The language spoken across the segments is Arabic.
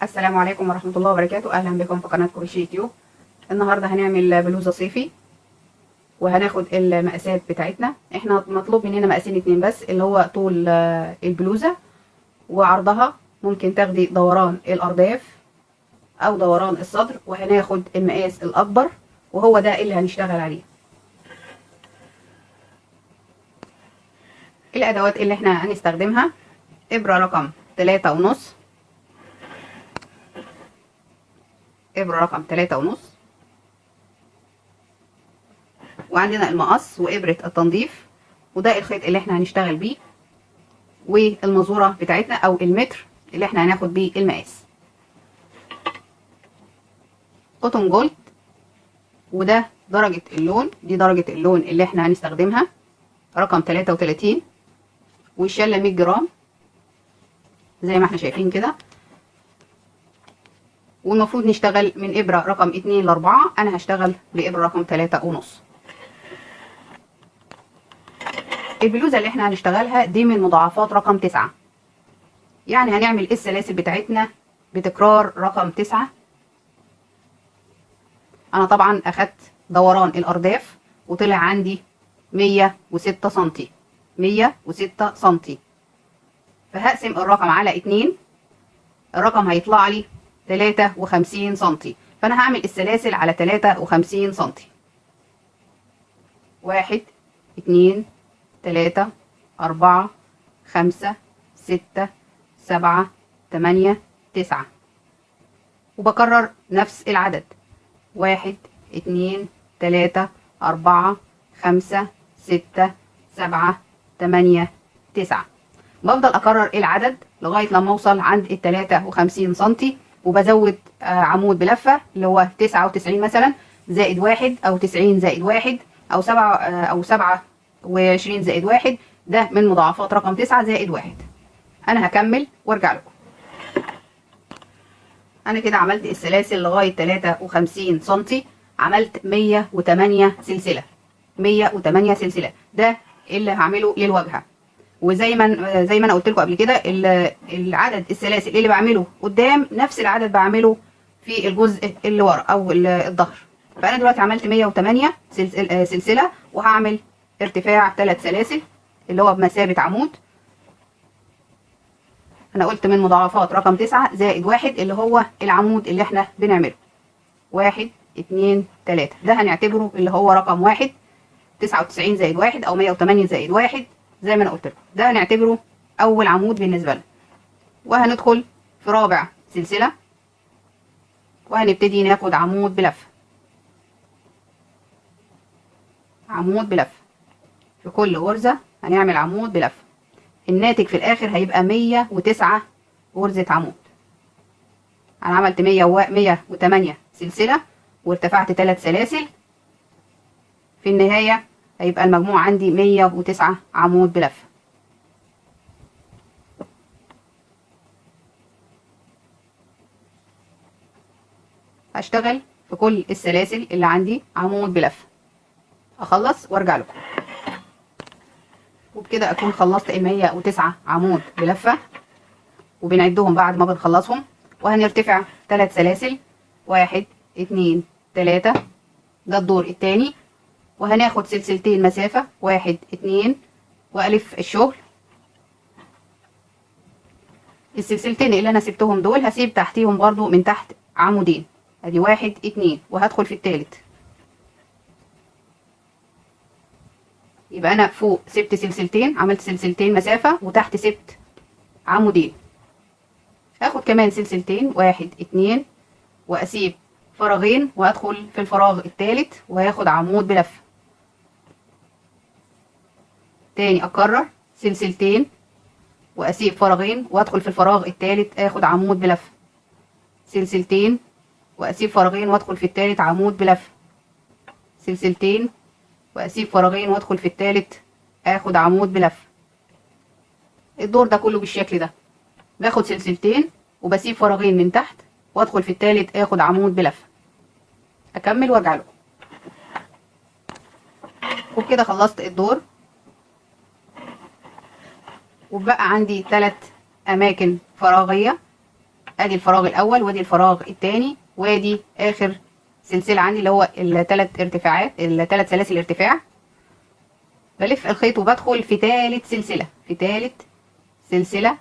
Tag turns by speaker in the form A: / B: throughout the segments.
A: السلام عليكم ورحمة الله وبركاته. أهلا بكم في قناة كروشيه يوتيوب. النهاردة هنعمل بلوزة صيفي وهناخد المقاسات بتاعتنا. احنا مطلوب مننا مقاسين اتنين بس، اللي هو طول البلوزة وعرضها. ممكن تاخدي دوران الأرداف أو دوران الصدر، وهناخد المقاس الأكبر وهو ده اللي هنشتغل عليه. الأدوات اللي احنا هنستخدمها: إبرة رقم 3.5، إبرة رقم 3.5، وعندنا المقص وإبرة التنظيف، وده الخيط اللي احنا هنشتغل بيه، والمزورة بتاعتنا أو المتر اللي احنا هناخد بيه المقاس. قطن جولد، وده درجة اللون، دي درجة اللون اللي احنا هنستخدمها رقم 33، والشلة 100 جرام زي ما احنا شايفين كده. والمفروض نشتغل من إبرة رقم 2 ل4، أنا هشتغل بإبرة رقم 3.5. البلوزة اللي احنا هنشتغلها دي من مضاعفات رقم 9، يعني هنعمل السلاسل بتاعتنا بتكرار رقم 9. أنا طبعا أخدت دوران الأرداف وطلع عندي 106 سنتي، 106 سنتي، فهقسم الرقم على 2، الرقم هيطلع لي 53 سنتي، فأنا هعمل السلاسل على 53 سنتي. 1 2 3 4 5 6 7 8 9، وبكرر نفس العدد: 1 2 3 4 5 6 7 8 9. بفضل اكرر العدد لغايه لما اوصل عند ال 53 سنتي، وبزود عمود بلفه اللي هو 99 مثلا زائد 1، او 90 زائد 1، او 7 او 27 زائد 1. ده من مضاعفات رقم 9 زائد 1. انا هكمل وارجع لكم. انا كده عملت السلاسل لغايه 53 سنتي، عملت 108 سلسله، 108 سلسله. ده اللي هعمله للواجهه. وزي ما انا قلت لكم قبل كده، العدد السلاسل اللي بعمله قدام نفس العدد بعمله في الجزء اللي ورا او الظهر. فانا دلوقتي عملت 108 سلسله، وهعمل ارتفاع 3 سلاسل اللي هو بمثابه عمود. انا قلت من مضاعفات رقم 9 زائد 1 اللي هو العمود اللي احنا بنعمله. 1 2 3، ده هنعتبره اللي هو رقم 1. 99 زائد 1 او 108 زائد 1 زي ما انا قلت لكم، ده هنعتبره اول عمود بالنسبه لنا. وهندخل في رابع سلسله، وهنبتدي ناخد عمود بلفه، عمود بلفه في كل غرزه. هنعمل عمود بلفه، الناتج في الاخر هيبقى 109 غرزه عمود. انا عملت 108 سلسله وارتفعت 3 سلاسل، في النهايه هيبقى المجموع عندي 109 عمود بلفه. هشتغل في كل السلاسل اللي عندي عمود بلفه، اخلص وارجع لكم. وبكده اكون خلصت ال 109 عمود بلفه، وبنعدهم بعد ما بنخلصهم. وهنرتفع 3 سلاسل: 1 2 3، ده الدور الثاني. وهناخد سلسلتين مسافه 1 2، والف الشغل. السلسلتين اللي انا سبتهم دول هسيب تحتيهم برضو من تحت عمودين، ادي 1 2، وهدخل في الثالث. يبقى انا فوق سبت سلسلتين، عملت سلسلتين مسافه، وتحت سبت عمودين. هاخد كمان سلسلتين 1 2، واسيب فراغين، وهدخل في الفراغ الثالث وهاخد عمود بلفه. تاني اكرر سلسلتين واسيب فراغين، وادخل في الفراغ الثالث اخد عمود بلفه. سلسلتين واسيب فراغين، وادخل في الثالث عمود بلفه. سلسلتين واسيب فراغين، وادخل في الثالث اخد عمود بلفه. الدور ده كله بالشكل ده، باخد سلسلتين وبسيب فراغين من تحت، وادخل في الثالث اخد عمود بلفه. اكمل وارجع لكم. وبكده خلصت الدور، وبقى عندي 3 اماكن فراغيه. ادي الفراغ الاول وادي الفراغ الثاني وادي اخر سلسله عندي اللي هو الثلاث ارتفاعات، الثلاث سلاسل ارتفاع. بلف الخيط وبدخل في ثالث سلسله، في ثالث سلسله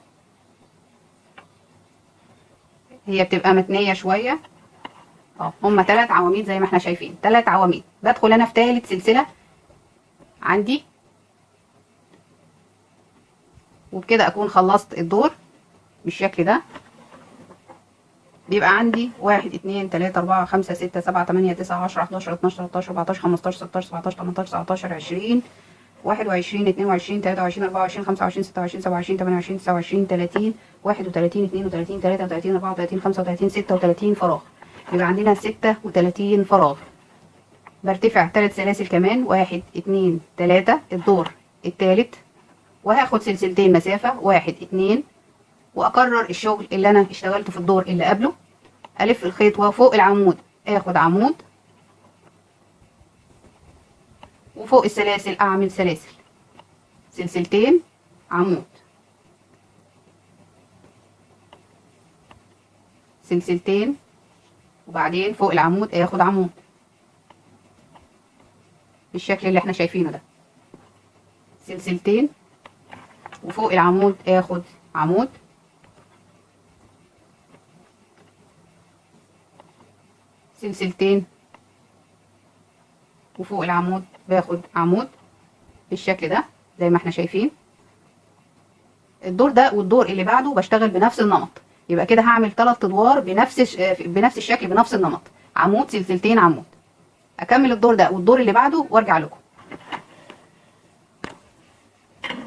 A: هي بتبقى متنيه شويه. هما 3 عواميد زي ما احنا شايفين، 3 عواميد. بدخل انا في ثالث سلسله عندي، وبكده اكون خلصت الدور بالشكل ده. بيبقى عندي 1 2 3 4 5 6 7 8 9 10 11 12 13 14 15 16 17 18 19 20 21 22 23 24 25 26 27 28 29 30 31 32 33 34 35 36 فراغ. يبقى عندنا 36 فراغ. برتفع 3 سلاسل كمان، 1 2 3 الدور الثالث، وهاخد سلسلتين مسافة 1 2، واكرر الشغل اللي انا اشتغلته في الدور اللي قبله. الف الخيط وفوق العمود اخد عمود، وفوق السلاسل اعمل سلاسل، سلسلتين عمود، سلسلتين، وبعدين فوق العمود اخد عمود بالشكل اللي احنا شايفينه ده، سلسلتين، وفوق العمود اخد عمود، سلسلتين، وفوق العمود باخد عمود بالشكل ده زي ما احنا شايفين. الدور ده والدور اللي بعده بشتغل بنفس النمط. يبقى كده هعمل 3 ادوار بنفس الشكل بنفس النمط، عمود سلسلتين عمود. اكمل الدور ده والدور اللي بعده وارجع لكم.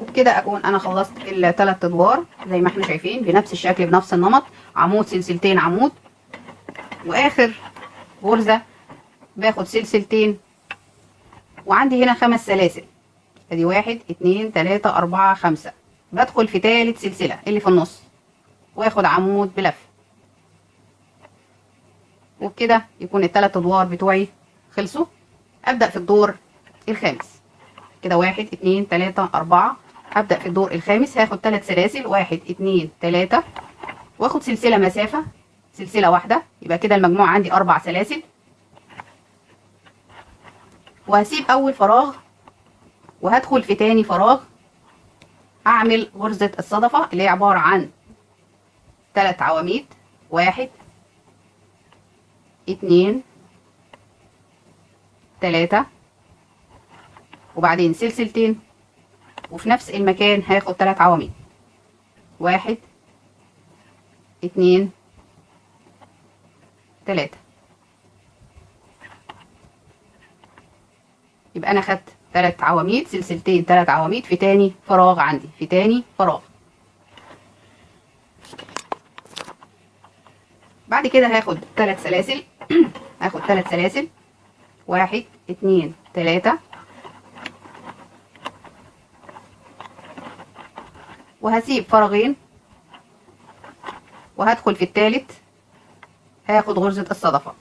A: وبكده اكون انا خلصت ال3 ادوار زي ما احنا شايفين بنفس الشكل بنفس النمط، عمود سلسلتين عمود. واخر غرزة باخد سلسلتين، وعندي هنا 5 سلاسل، ادي 1 2 3 4 5. بدخل في ثالث سلسلة اللي في النص واخد عمود بلف. وبكده يكون ال3 ادوار بتوعي خلصوا. ابدأ في الدور الخامس كده، 1 2 3 4. هبدأ في الدور الخامس، هاخد 3 سلاسل، 1 2 3، واخد سلسلة مسافة، سلسلة واحدة. يبقى كده المجموع عندي 4 سلاسل. وهسيب اول فراغ وهدخل في تاني فراغ، اعمل غرزة الصدفة اللي هي عبارة عن 3 عواميد، 1 2 3، وبعدين سلسلتين، وفي نفس المكان هاخد 3 عواميد، 1 2 3. يبقى انا خدت 3 عواميد، سلسلتين، 3 عواميد في تاني فراغ عندي، في تاني فراغ. بعد كده هاخد 3 سلاسل هاخد 3 سلاسل، 1 2 3، وهسيب فراغين وهدخل في الثالث. هاخد غرزة الصدفة،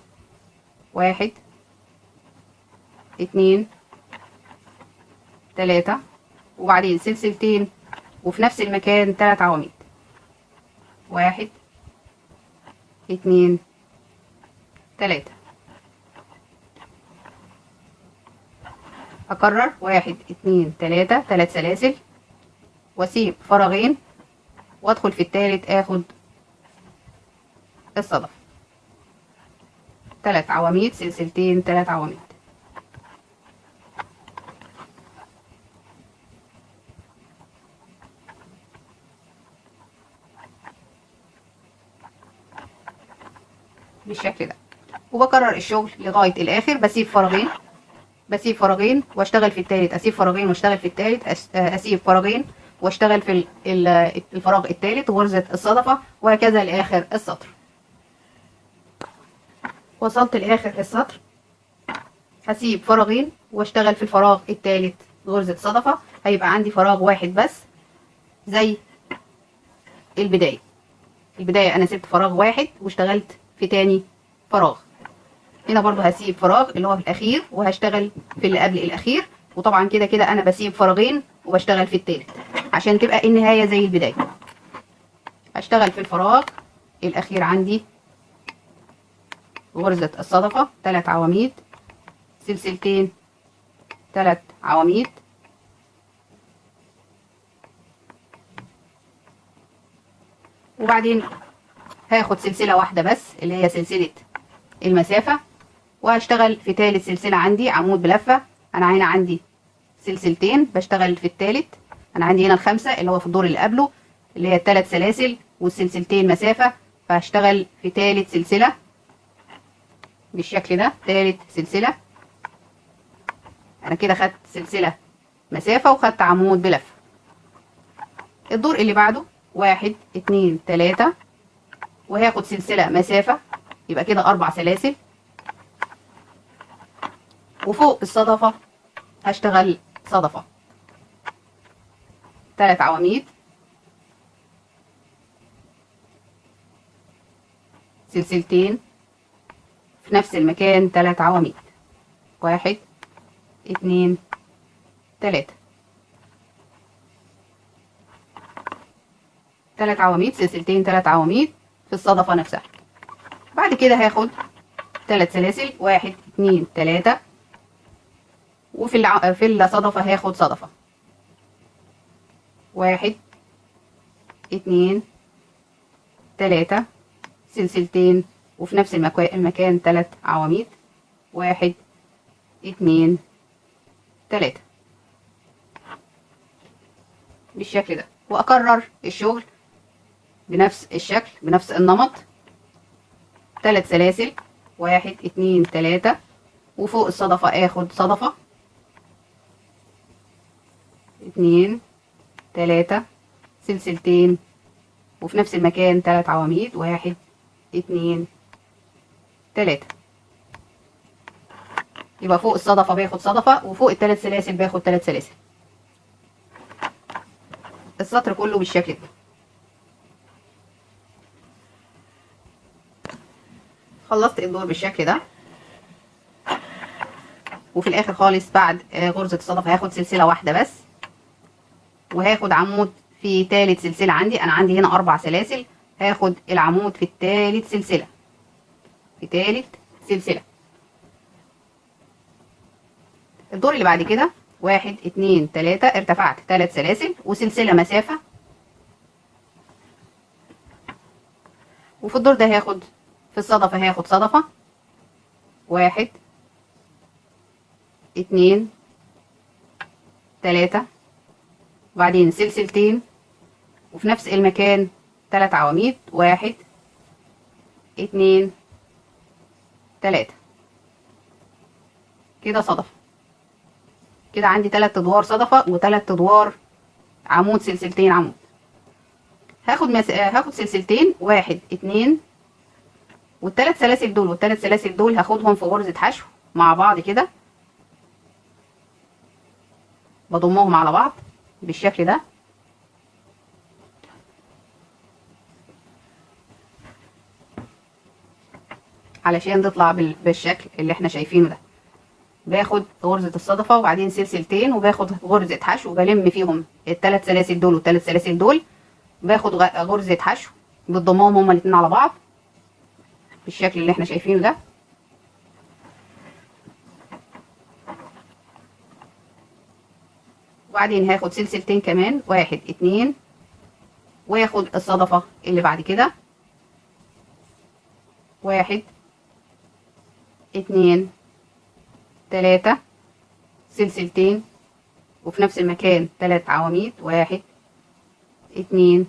A: 1 2 3، وبعدين سلسلتين، وفي نفس المكان 3 عواميد، 1 2 3. اكرر 1 2 3، 3 سلاسل، واسيب فراغين وادخل في الثالث اخد الصدفة، 3 عواميد، سلسلتين، 3 عواميد. بالشكل ده، وبكرر الشغل لغاية الاخر. بسيب فراغين واشتغل في الثالث، اسيب فراغين واشتغل في الثالث، اسيب فراغين واشتغل في الفراغ الثالث غرزة الصدفة، وهكذا لاخر السطر. وصلت لاخر السطر، هسيب فراغين واشتغل في الفراغ الثالث غرزة صدفة. هيبقى عندي فراغ واحد بس زي البداية. انا سبت فراغ واحد واشتغلت في تاني فراغ. هنا برضو هسيب فراغ اللي هو في الاخير، وهشتغل في اللي قبل الاخير. وطبعا كده انا بسيب فراغين وبشتغل في التالت عشان تبقى النهاية زي البداية. هشتغل في الفراغ الاخير عندي غرزة الصدفة 3 عواميد، سلسلتين 3 عواميد، وبعدين هاخد سلسلة واحدة بس اللي هي سلسلة المسافة، وهشتغل في تالت سلسلة عندي عمود بلفة. انا هنا عندي سلسلتين بشتغل في التالت، انا عندي هنا الخمسة اللي هو في الدور اللي قبله اللي هي الثلاث سلاسل والسلسلتين مسافة، فهشتغل في تالت سلسلة بالشكل ده. تالت سلسلة انا كده خدت سلسلة مسافة وخدت عمود بلفة. الدور اللي بعده 1 2 3 وهاخد سلسلة مسافة، يبقى كده 4 سلاسل، وفوق الصدفة هشتغل صدفة 3 عواميد، سلسلتين في نفس المكان 3 عواميد، 1 2 3 3 عواميد، سلسلتين 3 عواميد في الصدفة نفسها. بعد كده هاخد 3 سلاسل 1 2 3 وفي في الصدفة هاخد صدفة 1 2 3 سلسلتين وفي نفس المكان 3 عواميد، 1 2 3 بالشكل ده، واكرر الشغل بنفس الشكل بنفس النمط. 3 سلاسل 1 2 3 وفوق الصدفة اخد صدفة 2 3 سلسلتين وفي نفس المكان 3 عواميد، 1 2 3 يبقى فوق الصدفة باخد صدفة وفوق الثلاث سلاسل باخد 3 سلاسل. السطر كله بالشكل ده. خلصت الدور بالشكل ده، وفي الاخر خالص بعد غرزة الصدفة هاخد سلسلة واحدة بس، وهاخد عمود في تالت سلسلة عندي. انا عندي هنا 4 سلاسل، هاخد العمود في التالت سلسلة في تالت سلسلة. الدور اللي بعد كده 1 2 3 ارتفعت 3 سلاسل وسلسلة مسافة، وفي الدور ده هاخد في الصدفة هاخد صدفة 1 2 3 وبعدين سلسلتين وفي نفس المكان 3 عواميد، 1 2 3 كده صدفة. كده عندي 3 ادوار صدفة و3 ادوار عمود، سلسلتين عمود. هاخد سلسلتين 1 2 والثلاث سلاسل دول والثلاث سلاسل دول هاخدهم في غرزة حشو مع بعض كده، بضمهم على بعض بالشكل ده. علشان تطلع بالشكل اللي احنا شايفينه ده. باخد غرزة الصدفة وبعدين سلسلتين وباخد غرزة حشو وبلم فيهم الثلاث سلاسل دول والثلاث سلاسل دول، باخد غرزة حشو بتضمهم هما الاتنين على بعض بالشكل اللي احنا شايفينه ده. وبعدين هاخد سلسلتين كمان 1 2 واخد الصدفة اللي بعد كده 1 2 3 سلسلتين وفي نفس المكان 3 عواميد، 1 2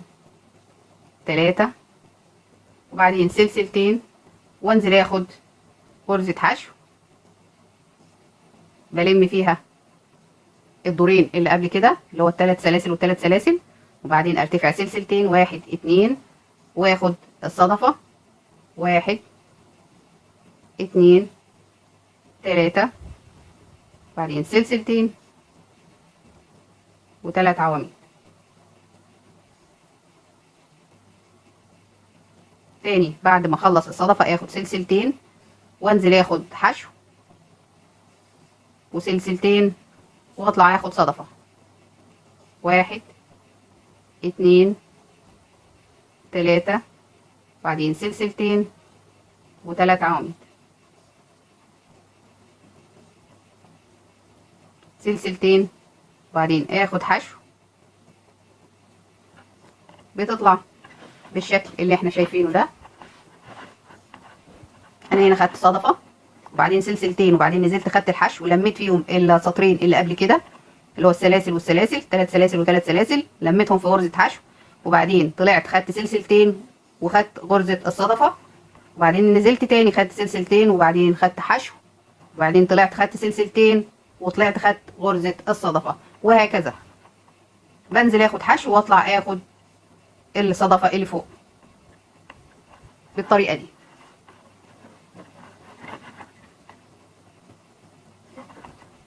A: 3 وبعدين سلسلتين وانزل اخد غرزة حشو بلم فيها الدورين اللي قبل كده اللي هو الثلاث سلاسل والثلاث سلاسل، وبعدين ارتفع سلسلتين 1 2 واخد الصدفة 1 2 3 بعدين سلسلتين وثلاث عواميد. تاني بعد ما اخلص الصدفة اخد سلسلتين وانزل اخد حشو وسلسلتين واطلع اخد صدفة 1 2 3 وبعدين سلسلتين وثلاث عواميد، سلسلتين، وبعدين اخد حشو. بتطلع بالشكل اللي احنا شايفينه ده. انا هنا خدت صدفه وبعدين سلسلتين وبعدين نزلت خدت الحشو ولميت فيهم السطرين اللي قبل كده اللي هو السلاسل والسلاسل، 3 سلاسل و3 سلاسل، لميتهم في غرزه حشو، وبعدين طلعت خدت سلسلتين وخدت غرزه الصدفه، وبعدين نزلت تاني خدت سلسلتين وبعدين خدت حشو، وبعدين طلعت خدت سلسلتين وطلعت خدت غرزه الصدفه، وهكذا بنزل اخد حشو واطلع اخد الصدفه اللي فوق بالطريقه دي.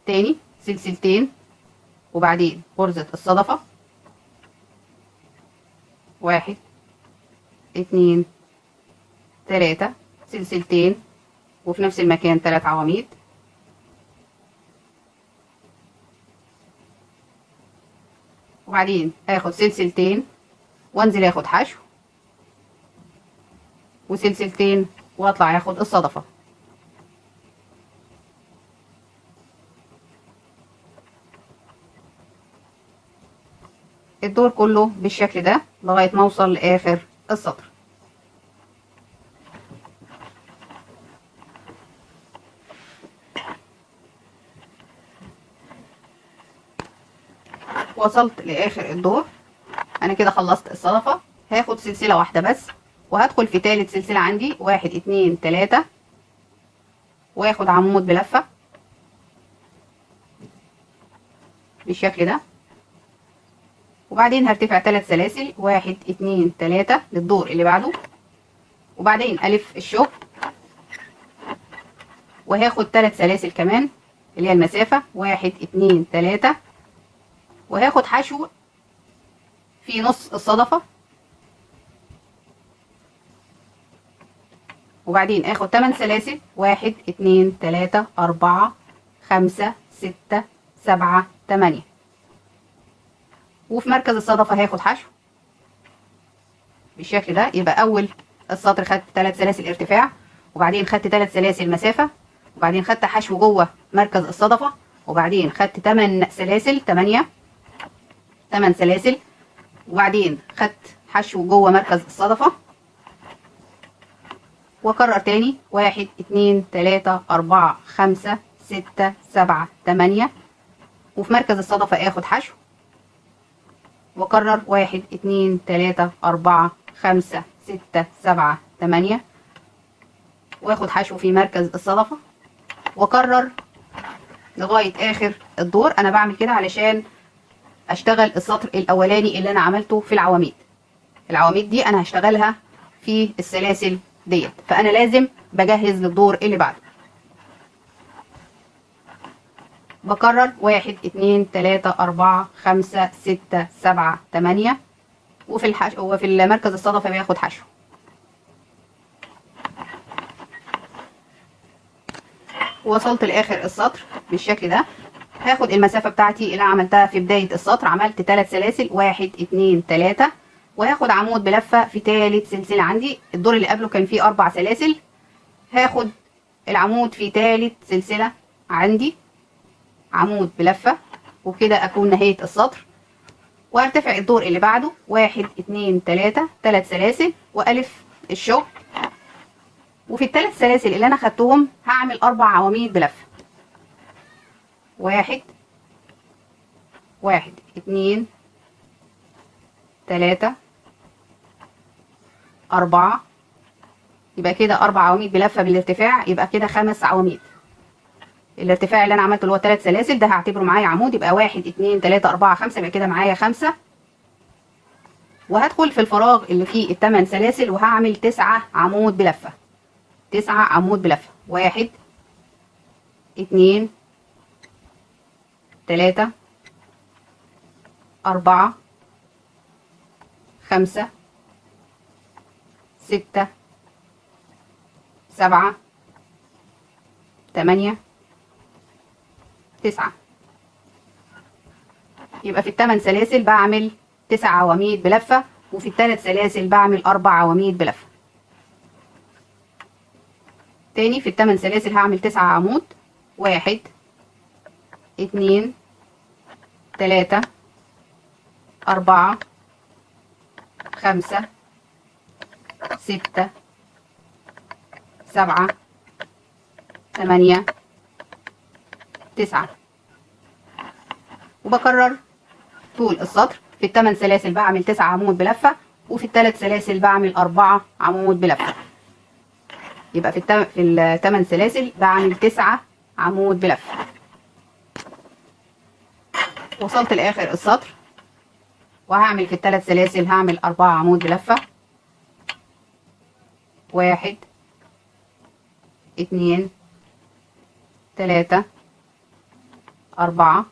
A: تاني سلسلتين وبعدين غرزة الصدفة، 1 2 3 سلسلتين وفي نفس المكان 3 عواميد، وبعدين اخد سلسلتين وانزل اخد حشو وسلسلتين واطلع اخد الصدفة. الدور كله بالشكل ده لغاية ما اوصل لاخر السطر. وصلت لاخر الدور. انا كده خلصت الصدفة. هاخد سلسلة واحدة بس وهدخل في تالت سلسلة عندي، 1 2 3، واخد عمود بلفة بالشكل ده، وبعدين هرتفع 3 سلاسل، 1 2 3 للدور اللي بعده، وبعدين الف الشغل وهاخد 3 سلاسل كمان اللي هي المسافة، 1 2 3، وهاخد حشو في نص الصدفة، وبعدين اخد 8 سلاسل، 1 2 3 4 5 6 7 8، وفي مركز الصدفة هاخد حشو بالشكل ده. يبقى اول السطر خدت 3 سلاسل ارتفاع، وبعدين خدت 3 سلاسل مسافة، وبعدين خدت حشو جوه مركز الصدفة، وبعدين خدت 8 سلاسل 8 سلاسل، وبعدين خدت حشو جوه مركز الصدفة، واكرر تاني 1 2 3 4 5 6 7 8، وفي مركز الصدفة اخد حشو واكرر 1 2 3 4 5 6 7 8، واخد حشو في مركز الصدفة واكرر لغاية اخر الدور. انا بعمل كده علشان اشتغل السطر الاولاني اللي انا عملته في العواميد. العواميد دي انا هشتغلها في السلاسل ديت، فانا لازم بجهز للدور اللي بعده. بكرر 1 2 3 4 5 6 7 8، وفي المركز الصدفة بياخد حشو. وصلت لاخر السطر بالشكل ده. هاخد المسافة بتاعتي اللي عملتها في بداية السطر، عملت 3 سلاسل 1 2 3، وهاخد عمود بلفة في تالت سلسلة عندي. الدور اللي قبله كان فيه 4 سلاسل، هاخد العمود في تالت سلسلة عندي عمود بلفة، وبكده اكون نهيت السطر. وارتفع الدور اللي بعده 1 2 3 3 سلاسل والف الشغل، وفي الثلاث سلاسل اللي انا خدتهم هعمل 4 عواميد بلفة، 1 2 3 4، يبقى كده 4 عواميد بلفة بالارتفاع، يبقى كده 5 عواميد. الارتفاع اللي انا عملته اللي هو 3 سلاسل ده هعتبره معايا عمود، يبقى 1 2 3 4 5، يبقى كده معايا 5. وهدخل في الفراغ اللي فيه ال8 سلاسل وهعمل 9 عمود بلفة، 9 عمود بلفة، 1 2 3 4 5 6 7 8 9. يبقى في ال8 سلاسل بعمل 9 عواميد بلفة، وفي ال3 سلاسل بعمل 4 عواميد بلفة. تاني في ال8 سلاسل هعمل 9 عمود. 1 2 3 4 5 6 7 8 9. وبكرر طول السطر. في ال8 سلاسل بعمل 9 عمود بلفة، وفي ال3 سلاسل بعمل 4 عمود بلفة. يبقى في ال8 سلاسل بعمل 9 عمود بلفة. وصلت لاخر السطر، وهعمل في ال3 سلاسل هعمل 4 عمود بلفة. 1 2 3 4.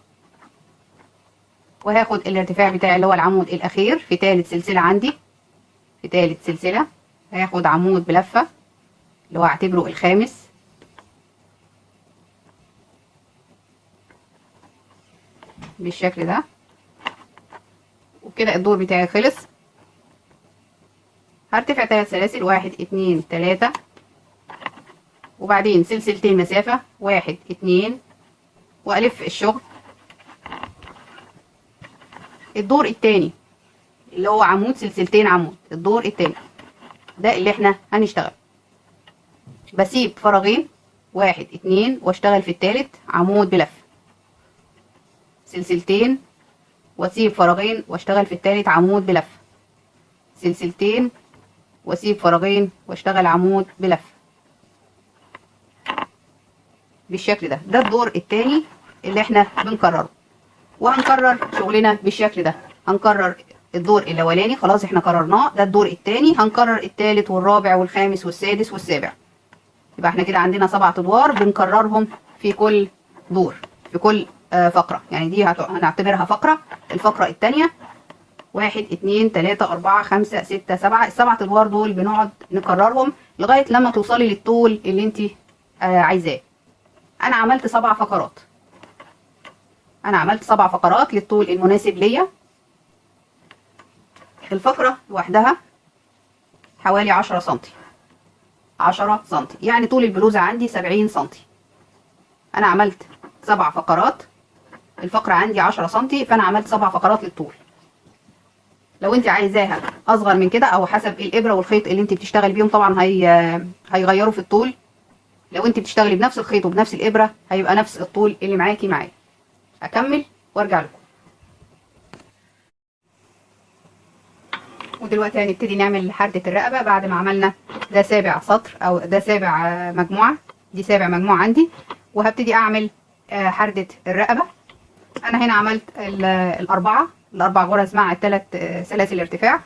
A: وهاخد الارتفاع بتاعي اللي هو العمود الاخير في ثالث سلسلة عندي. في ثالث سلسلة هاخد عمود بلفة اللي هو اعتبره الخامس. بالشكل ده. وبكده الدور بتاعي خلص. هرتفع 3 سلاسل. 1 2 3. وبعدين سلسلتين مسافة. 1 2. والف الشغل. الدور التاني اللي هو عمود سلسلتين عمود، الدور التاني ده اللي احنا هنشتغل. بسيب فراغين 1 2 واشتغل في التالت عمود بلف. سلسلتين واسيب فراغين واشتغل في التالت عمود بلف. سلسلتين واسيب فراغين واشتغل عمود بلف. بالشكل ده. ده الدور التاني اللي احنا بنكرره. وهنكرر شغلنا بالشكل ده. هنكرر الدور الاولاني خلاص احنا كررناه، ده الدور التاني. هنكرر التالت والرابع والخامس والسادس والسابع. يبقى احنا كده عندنا 7 ادوار بنكررهم في كل دور، في كل فقرة. يعني دي هنعتبرها فقرة. الفقرة التانية 1 2 3 4 5 6 7. ال7 ادوار دول بنقعد نكررهم لغاية لما توصلي للطول اللي انت عايزاه. انا عملت 7 فقرات. انا عملت 7 فقرات للطول المناسب ليا. الفقرة لوحدها حوالي 10 سنتي. 10 سنتي يعني طول البلوزة عندي 70 سنتي. انا عملت 7 فقرات. الفقرة عندي 10 سنتي، فانا عملت 7 فقرات للطول. لو انت عايزاها اصغر من كده او حسب الابرة والخيط اللي انت بتشتغلي بيهم طبعا هيغيروا في الطول. لو انت بتشتغلي بنفس الخيط وبنفس الابرة هيبقى نفس الطول اللي معايا. اكمل وارجع لكم. ودلوقتي هنبتدي نعمل حردة الرقبة بعد ما عملنا ده 7 سطر او ده 7 مجموعة. دي 7 مجموعة عندي. وهبتدي اعمل حردة الرقبة. انا هنا عملت الاربع غرز مع ال3 سلاسل ارتفاع.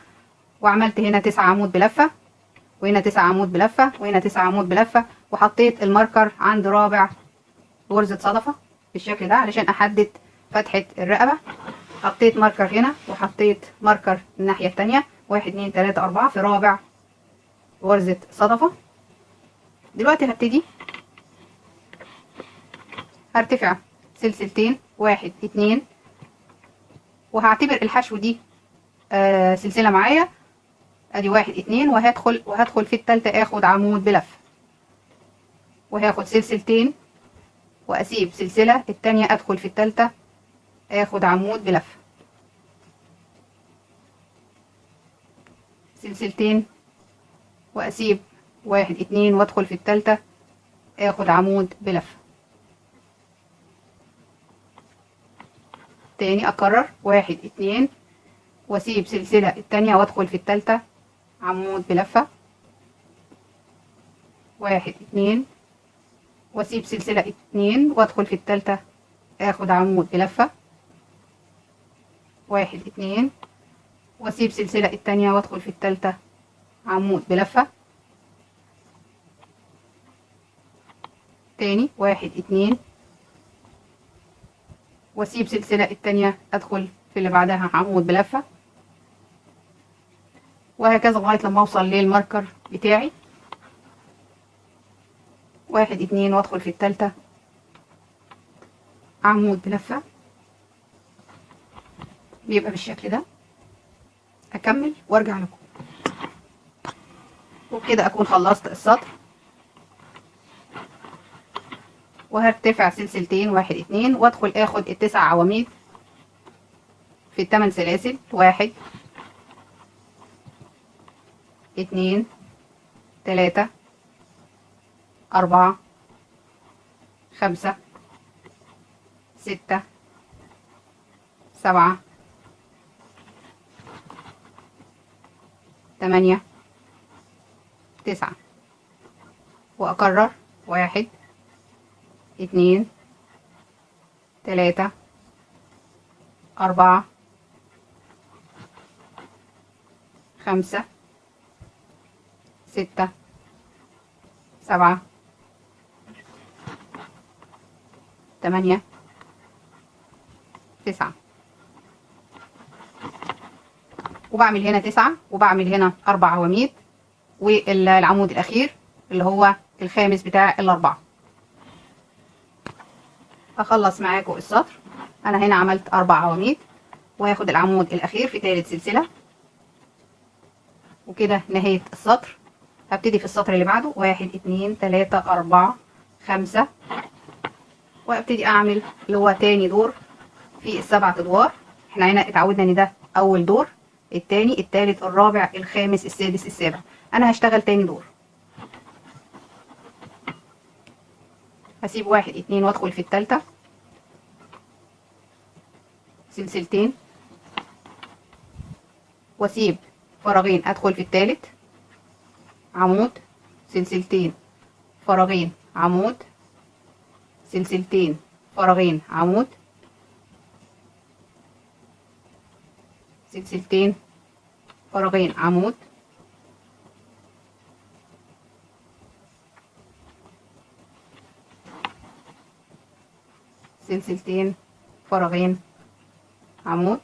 A: وعملت هنا 9 عمود بلفة، وهنا 9 عمود بلفة، وهنا 9 عمود بلفة. وحطيت الماركر عند رابع غرزة صدفة بالشكل ده علشان احدد فتحة الرقبة. حطيت ماركر هنا وحطيت ماركر الناحية التانية. 1 2 3 4 في رابع غرزة صدفة. دلوقتي هبتدي هرتفع سلسلتين. 1 2. وهعتبر الحشو دي سلسلة معايا. ادي 1 2. وهدخل في التالتة اخد عمود بلف. وهاخد سلسلتين واسيب سلسلة التانية ادخل في التالتة اخد عمود بلف. سلسلتين واسيب 1 2 وادخل في التالتة اخد عمود بلف. تاني اكرر 1 2 واسيب سلسلة التانية وادخل في التالتة عمود بلفة. 1 2 واسيب سلسلة 2 وادخل في التالتة اخد عمود بلفة. 1 2 واسيب سلسلة التانية وادخل في التالتة عمود بلفة. تاني 1 2 واسيب سلسلة التانية ادخل في اللي بعدها عمود بلفة. وهكذا لغاية لما اوصل للماركر بتاعي. 1 2 وادخل في التالتة عمود بلفة. بيبقى بالشكل ده. اكمل وارجع لكم. وبكده اكون خلصت السطر. وهرتفع سلسلتين 1 2 وادخل اخد ال9 عواميد في ال8 سلاسل. 1 2 3 4 5 6 7 8 9 واكرر. 1 2 3 4 5 6 7 8 9 وبعمل هنا 9 وبعمل هنا 4 عواميد والعمود الاخير اللي هو الخامس بتاع الاربعه. اخلص معاكم السطر. انا هنا عملت 4 عواميد وهاخد العمود الاخير في ثالث سلسله وكده نهايه السطر. هبتدي في السطر اللي بعده 1 2 3 4 5 وابتدي اعمل اللي هو تاني دور في ال7 ادوار. احنا هنا اتعودنا ان ده اول دور، التاني التالت الرابع الخامس السادس السابع. انا هشتغل تاني دور. هسيب 1 2 وادخل في التالتة سلسلتين واسيب فراغين ادخل في التالت عمود سلسلتين فراغين عمود سلسلتين فراغين عمود سلسلتين فراغين عمود سلسلتين فراغين عمود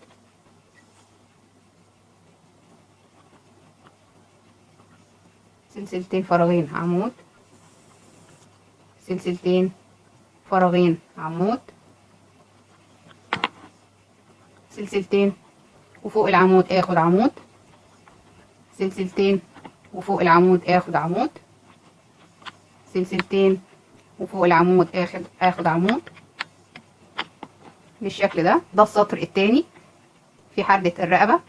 A: سلسلتين فراغين عمود سلسلتين فراغين عمود سلسلتين وفوق العمود اخد عمود سلسلتين وفوق العمود اخد عمود سلسلتين وفوق العمود اخد عمود بالشكل ده. ده السطر التاني في حردة الرقبة.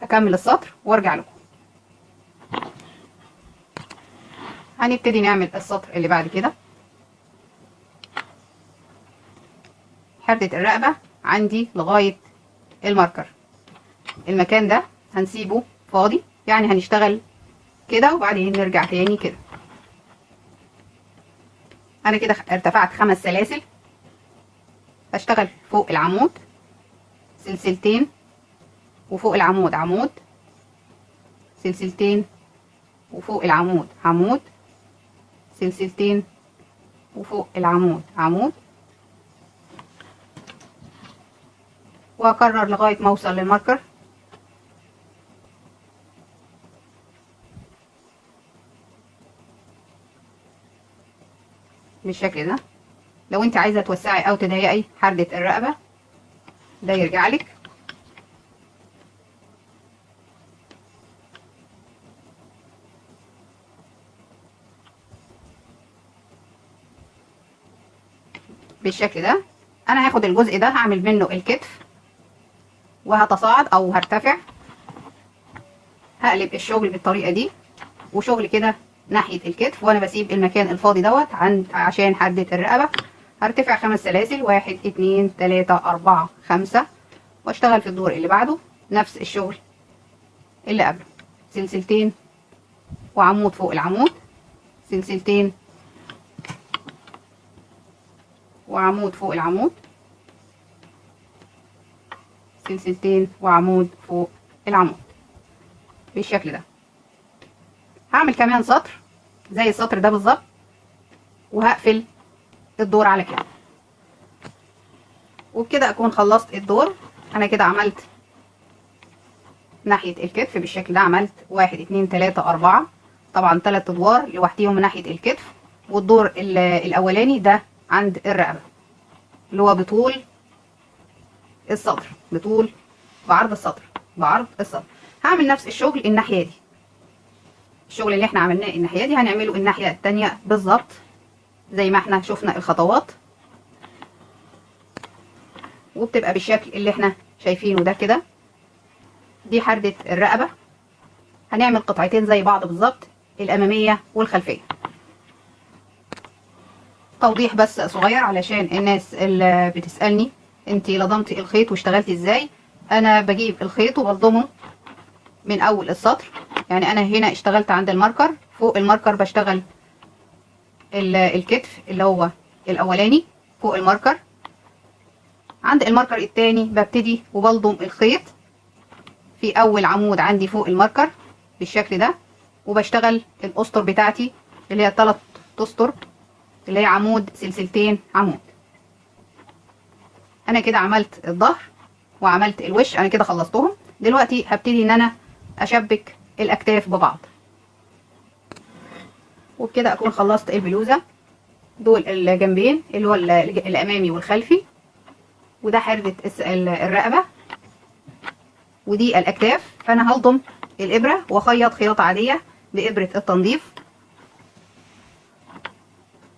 A: اكمل السطر وارجع لكم. هنبتدي نعمل السطر اللي بعد كده. حردة الرقبة عندي لغاية الماركر. المكان ده هنسيبه فاضي، يعني هنشتغل كده وبعدين نرجع تاني كده. انا كده ارتفعت 5 سلاسل. هشتغل فوق العمود سلسلتين وفوق العمود عمود سلسلتين وفوق العمود عمود سلسلتين وفوق العمود عمود واكرر لغاية ما اوصل للماركر. بالشكل ده. لو انت عايزة توسعي او تضيقي حردة الرقبة ده يرجع لك. بالشكل ده. انا هاخد الجزء ده هعمل منه الكتف وهتصاعد او هرتفع. هقلب الشغل بالطريقة دي وشغل كده ناحية الكتف وانا بسيب المكان الفاضي دوت عشان حردة الرقبة. هرتفع 5 سلاسل 1 2 3 4 5 واشتغل في الدور اللي بعده نفس الشغل اللي قبله. سلسلتين وعمود فوق العمود سلسلتين وعمود فوق العمود سلسلتين وعمود فوق العمود بالشكل ده. هعمل كمان سطر زي السطر ده بالظبط وهقفل الدور على كده وبكده اكون خلصت الدور. انا كده عملت ناحية الكتف بالشكل ده. عملت 1 2 3 4 طبعا 3 ادوار لوحديهم من ناحية الكتف، والدور الاولاني ده عند الرقبة اللي هو بطول السطر، بطول بعرض السطر بعرض السطر. هعمل نفس الشغل الناحية دي. الشغل اللي احنا عملناه الناحية دي هنعمله الناحية التانية بالظبط زي ما احنا شفنا الخطوات، وبتبقى بالشكل اللي احنا شايفينه ده كده. دي حردة الرقبة. هنعمل قطعتين زي بعض بالظبط، الأمامية والخلفية. توضيح بس صغير علشان الناس اللي بتسألني انتي لضمتي الخيط واشتغلتي ازاي. انا بجيب الخيط وبلضمه من اول السطر. يعني انا هنا اشتغلت عند الماركر، فوق الماركر بشتغل الكتف اللي هو الاولاني فوق الماركر. عند الماركر التاني ببتدي وبلضم الخيط في اول عمود عندي فوق الماركر بالشكل ده، وبشتغل الاسطر بتاعتي اللي هي 3 اسطر، اللي هي عمود سلسلتين عمود. انا كده عملت الظهر وعملت الوش، انا كده خلصتهم. دلوقتي هبتدي ان انا اشبك الاكتاف ببعض، وبكده اكون خلصت البلوزه. دول الجنبين اللي هو الامامي والخلفي، وده حردة الرقبه، ودي الاكتاف. فانا هلضم الابره واخيط خياطه عاديه بابره التنظيف.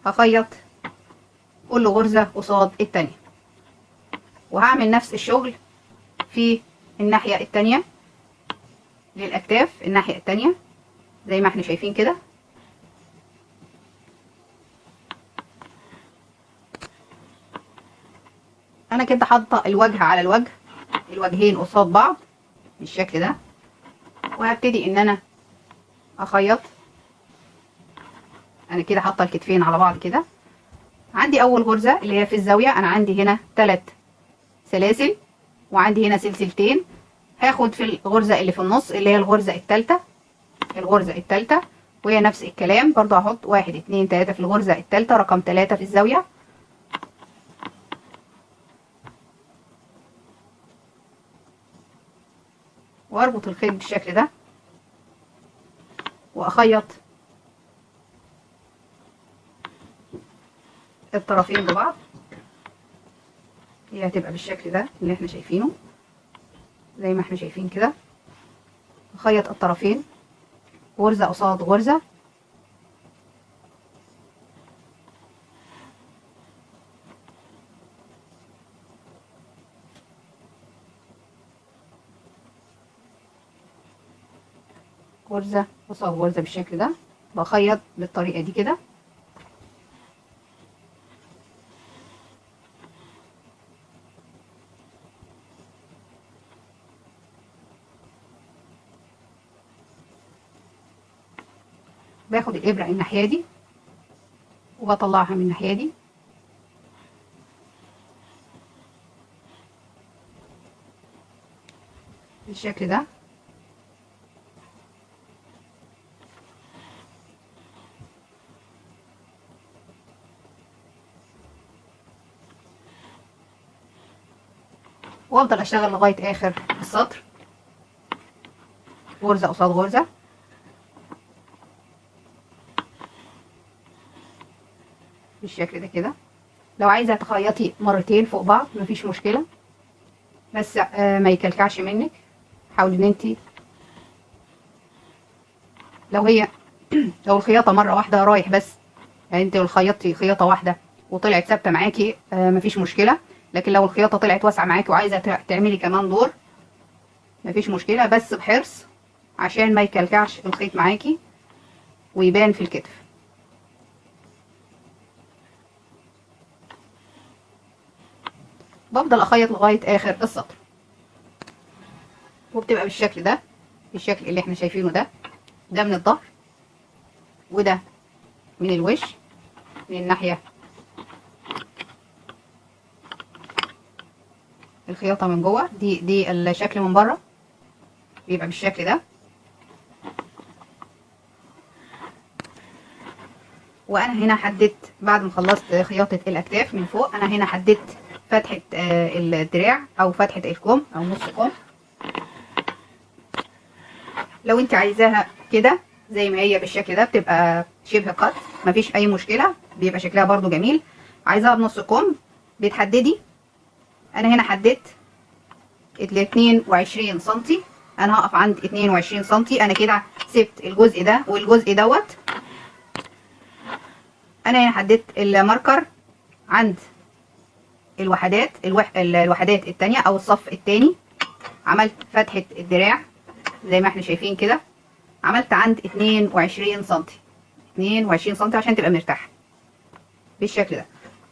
A: هخيط كل غرزه قصاد التانيه، وهعمل نفس الشغل في الناحيه التانيه للاكتاف، الناحيه التانيه زي ما احنا شايفين كده. انا كده حاطه الوجه على الوجه، الوجهين قصاد بعض بالشكل ده، وهبتدي ان انا اخيط. انا كده حاطه الكتفين على بعض كده. عندي اول غرزه اللي هي في الزاويه، انا عندي هنا 3 سلاسل وعندي هنا سلسلتين. هاخد في الغرزه اللي في النص اللي هي الغرزه الثالثه، وهي نفس الكلام برضو. هحط 1 2 3 في الغرزه الثالثه، رقم 3 في الزاويه. واربط الخيط بالشكل ده واخيط الطرفين ببعض. هي هتبقى بالشكل ده اللي احنا شايفينه، زي ما احنا شايفين كده. اخيط الطرفين غرزه قصاد غرزه، غرزه قصاد غرزه بالشكل ده. بخيط بالطريقه دي كده. باخد الابره الناحيه دي وبطلعها من الناحيه دي بالشكل ده. وافضل اشتغل لغايه اخر السطر، غرزه قصاد غرزه بالشكل ده كده. لو عايزه تخيطي مرتين فوق بعض مفيش مشكله، بس ما يكلكعش منك. حاولي ان انت لو الخياطه مره واحده رايح بس، يعني انت لو خيطتي خياطه واحده وطلعت ثابته معاكي مفيش مشكله. لكن لو الخياطه طلعت واسعه معاكي وعايزه تعملي كمان دور مفيش مشكله، بس بحرص عشان ما يكلكعش الخيط معاكي ويبان في الكتف. بفضل اخيط لغايه اخر السطر، وبتبقى بالشكل ده، بالشكل اللي احنا شايفينه ده. ده من الظهر وده من الوش، من الناحيه الخياطه من جوه. دي الشكل من بره بيبقى بالشكل ده. وانا هنا حددت بعد ما خلصت خياطه الاكتاف من فوق، انا هنا حددت فتحه الدراع او فتحه الكم او نص كم. لو انت عايزاها كده زي ما هي بالشكل ده بتبقى شبه قط، مفيش اي مشكله، بيبقى شكلها برضو جميل. عايزاها بنص كم بتحددي. انا هنا حددت ال 22 سنتي، انا هقف عند 22 سنتي. انا كده سبت الجزء ده والجزء دوت. انا هنا حددت الماركر عند الوحدات التانية او الصف التاني. عملت فتحة الدراع زي ما احنا شايفين كده، عملت عند 22 سنتي، 22 سنتي عشان تبقى مرتاحة بالشكل ده.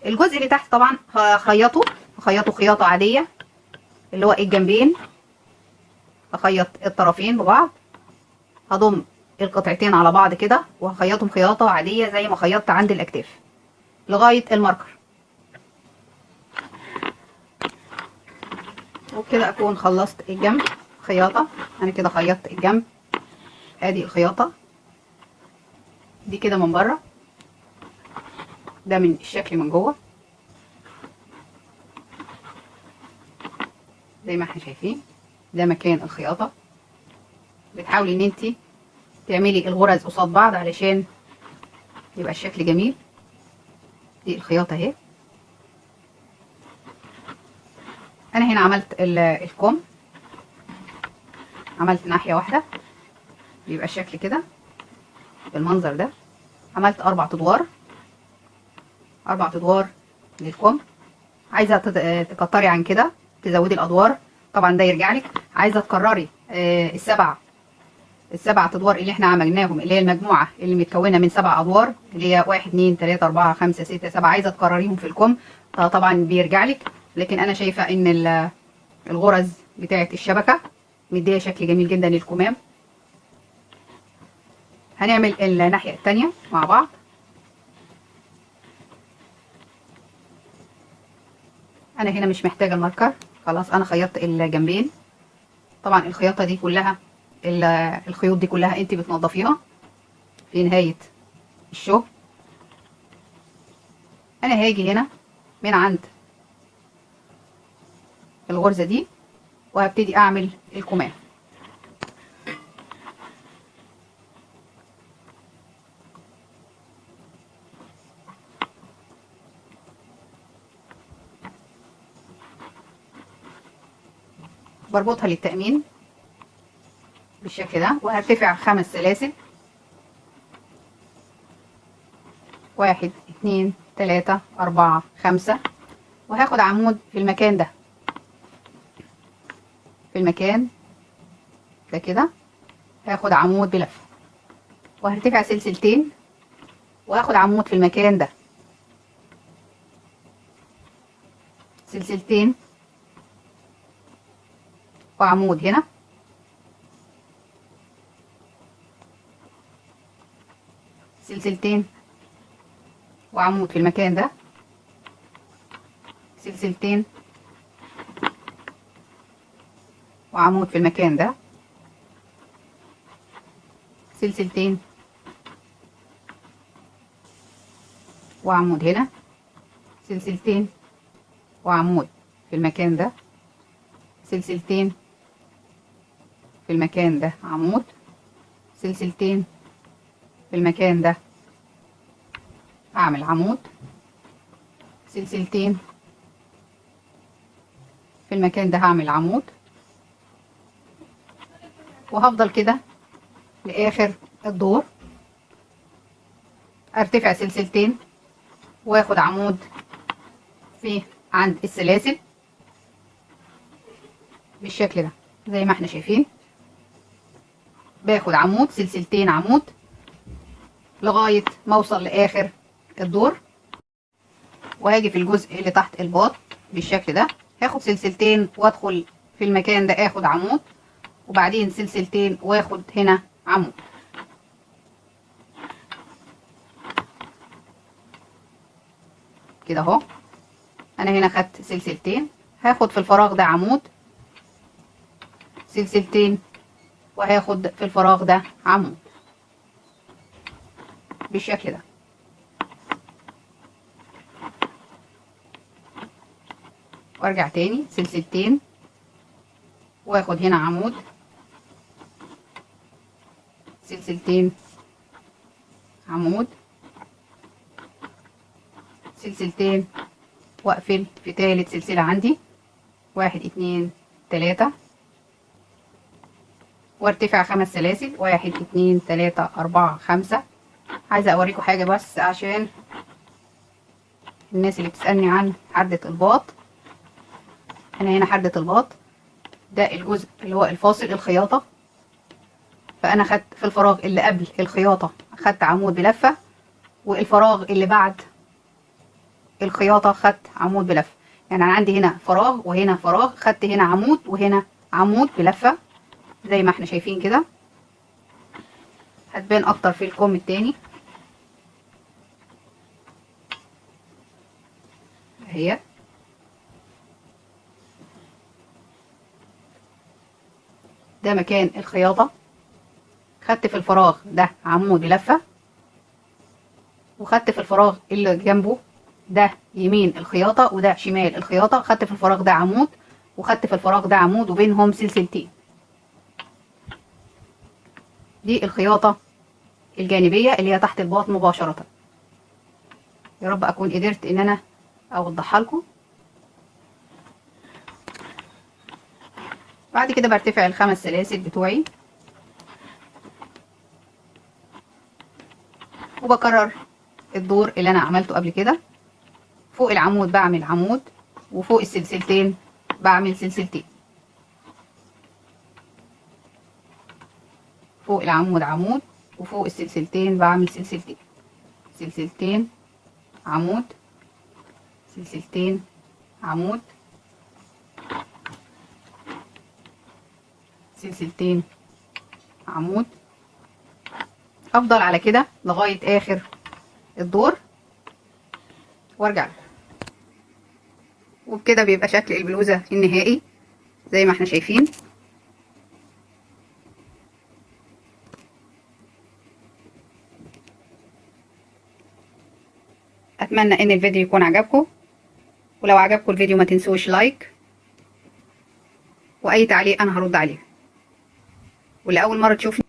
A: الجزء اللي تحت طبعا هخيطه خياطة عادية، اللي هو الجنبين، هخيط الطرفين ببعض، هضم القطعتين على بعض كده وهخيطهم خياطة عادية زي ما خيطت عند الاكتاف لغاية الماركر. وبكده اكون خلصت الجنب خياطة. انا كده خيطت الجنب، ادي الخياطة دي كده من بره، ده من الشكل من جوه زي ما احنا شايفين. ده مكان الخياطة. بتحاولي ان انت تعملي الغرز قصاد بعض علشان يبقى الشكل جميل. دي الخياطة اهي. انا هنا عملت الكم، عملت ناحية واحدة بيبقى الشكل كده بالمنظر ده. عملت 4 ادوار، 4 ادوار للكم. عايزة تكتري عن كده تزودي الادوار طبعا ده يرجع لك. عايزة تكرري السبع ادوار اللي احنا عملناهم، اللي هي المجموعة اللي متكونة من 7 ادوار، اللي هي 1 2 3 4 5 6 7، عايزة تكرريهم في الكم طبعا بيرجع لك. لكن انا شايفة ان الغرز بتاعة الشبكة مديه شكل جميل جدا للكمام. هنعمل الناحية التانية مع بعض. انا هنا مش محتاجة الماركر، خلاص انا خيطت الجنبين. طبعا الخياطة دي كلها، الخيوط دي كلها انت بتنضفيها في نهاية الشغل. انا هاجي هنا من عند الغرزة دي وهبتدي اعمل الكمام. بربطها للتأمين بالشكل ده وهرتفع 5 سلاسل، 1 2 3 4 5، وهاخد عمود في المكان ده، في المكان ده كده هاخد عمود بلف وهرتفع سلسلتين وهاخد عمود في المكان ده، سلسلتين وعمود هنا، سلسلتين وعمود في المكان ده، سلسلتين وعمود في المكان ده، سلسلتين وعمود هنا، سلسلتين وعمود في المكان ده، سلسلتين في المكان ده عمود، سلسلتين في المكان ده اعمل عمود، سلسلتين في المكان ده هعمل عمود، وهفضل كده لاخر الدور. ارتفع سلسلتين واخد عمود في عند السلاسل بالشكل ده زي ما احنا شايفين. باخد عمود، سلسلتين، عمود لغاية ما اوصل لاخر الدور. وهاجي في الجزء اللي تحت الباط بالشكل ده، هاخد سلسلتين وادخل في المكان ده اخد عمود، وبعدين سلسلتين واخد هنا عمود. كده اهو. انا هنا خدت سلسلتين، هاخد في الفراغ ده عمود، سلسلتين، وهاخد في الفراغ ده عمود بالشكل ده. وارجع تاني سلسلتين واخد هنا عمود، سلسلتين، عمود، سلسلتين، واقفل في تالت سلسلة عندي، 1 2 3، وارتفع 5 سلاسل، 1 2 3 4 5. عايزة اوريكم حاجة بس عشان الناس اللي بتسألني عن حردة الباط، انا هنا حردة الباط ده الجزء اللي هو الفاصل الخياطة. فانا خدت في الفراغ اللي قبل الخياطة خدت عمود بلفة، والفراغ اللي بعد الخياطة خدت عمود بلفة. يعني انا عندي هنا فراغ وهنا فراغ، خدت هنا عمود وهنا عمود بلفة زي ما احنا شايفين كده. هتبان اكتر في الكم التاني اهي. ده مكان الخياطة، خدت في الفراغ ده عمود بلفة، وخدت في الفراغ اللي جنبه ده يمين الخياطة وده شمال الخياطة، خدت في الفراغ ده عمود وخدت في الفراغ ده عمود وبينهم سلسلتين. دي الخياطة الجانبية اللي هي تحت الباط مباشرة. يا رب اكون قدرت ان انا اوضحها لكم. بعد كده برتفع الخمس سلاسل بتوعي وبكرر الدور اللي انا عملته قبل كده. فوق العمود بعمل عمود، وفوق السلسلتين بعمل سلسلتين. فوق العمود عمود، وفوق السلسلتين بعمل سلسلتين. سلسلتين عمود، سلسلتين عمود، سلسلتين عمود. افضل على كده لغاية اخر الدور وارجع له. وبكده بيبقى شكل البلوزة النهائي زي ما احنا شايفين. اتمنى ان الفيديو يكون عجبكم، ولو عجبكم الفيديو ما تنسوش لايك، واي تعليق انا هرد عليه. واللي اول مرة تشوفني